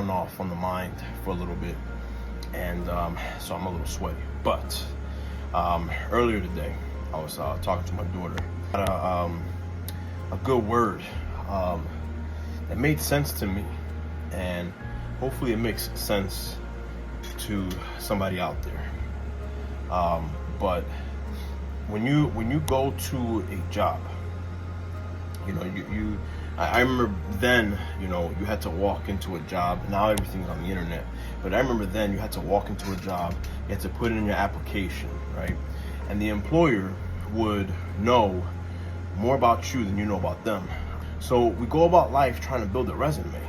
went off on the mind for a little bit, and so I'm a little sweaty. But earlier today, I was talking to my daughter. Had a good word that made sense to me, and hopefully it makes sense to somebody out there. But when you go to a job, I remember then, you had to walk into a job. Now everything's on the internet. But I remember then you had to walk into a job, you had to put in your application, right? And the employer would know more about you than you know about them. So we go about life trying to build a resume,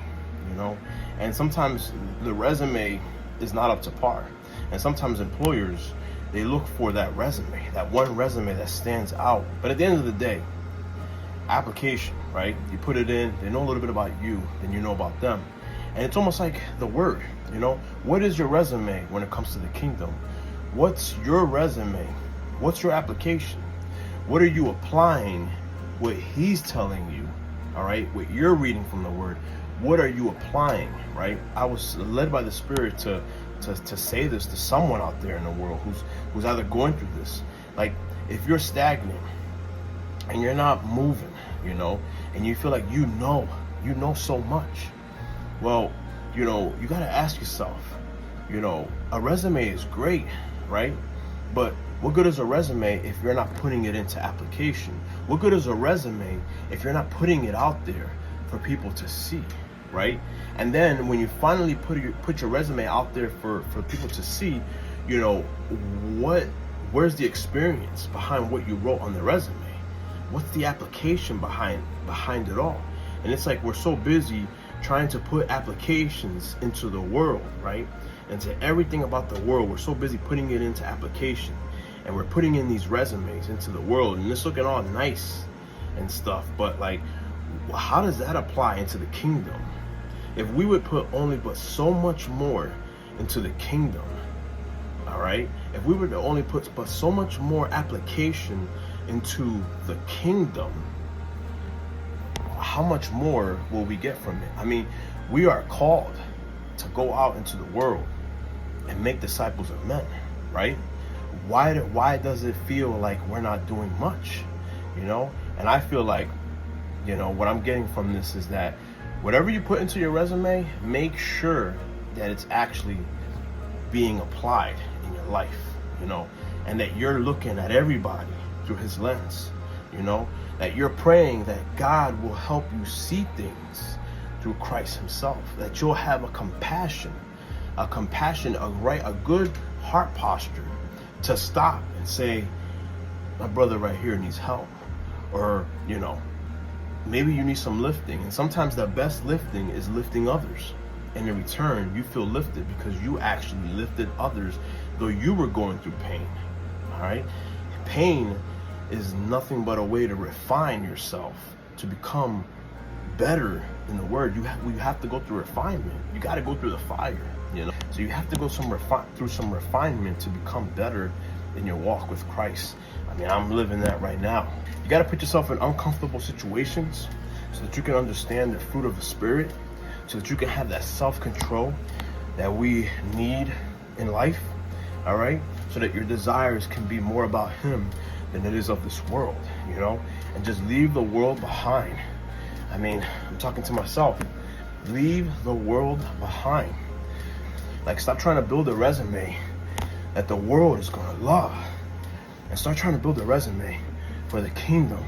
and sometimes the resume is not up to par. And sometimes employers, they look for that resume, that one resume that stands out. But at the end of the day, application, right? You put it in, they know a little bit about you than you know about them. And it's almost like the word, what is your resume when it comes to the kingdom? What's your resume? What's your application? What are you applying? What he's telling you, all right? What you're reading from the word, what are you applying, right? I was led by the Spirit to say this to someone out there in the world who's either going through this. Like, if you're stagnant and you're not moving, and you feel like you know so much, well, you got to ask yourself, a resume is great, right? But what good is a resume if you're not putting it into application? What good is a resume if you're not putting it out there for people to see, right? And then when you finally put your resume out there for people to see, where's the experience behind what you wrote on the resume? What's the application behind it all? And it's like we're so busy trying to put applications into the world, right? Into everything about the world. We're so busy putting it into application. And we're putting in these resumes into the world, and it's looking all nice and stuff. But like, how does that apply into the kingdom? If we would put only but so much more into the kingdom, all right? If we were to only put but so much more application into the kingdom, how much more will we get from it? I mean, we are called to go out into the world and make disciples of men, right? Why does it feel like we're not doing much, And I feel like, what I'm getting from this is that whatever you put into your resume, make sure that it's actually being applied in your life, and that you're looking at everybody through his lens, that you're praying that God will help you see things through Christ himself, that you'll have a good heart posture to stop and say, my brother right here needs help. Or, maybe you need some lifting. And sometimes the best lifting is lifting others. And in return, you feel lifted because you actually lifted others, though you were going through pain. All right? Pain is nothing but a way to refine yourself, to become better in the word. You have to go through refinement. You got to go through the fire, So you have to go through some refinement to become better in your walk with Christ. I mean, I'm living that right now. You got to put yourself in uncomfortable situations so that you can understand the fruit of the Spirit, so that you can have that self-control that we need in life, all right? So that your desires can be more about him than it is of this world, and just leave the world behind. I mean, I'm talking to myself. Leave the world behind. Like, stop trying to build a resume that the world is going to love, and start trying to build a resume for the kingdom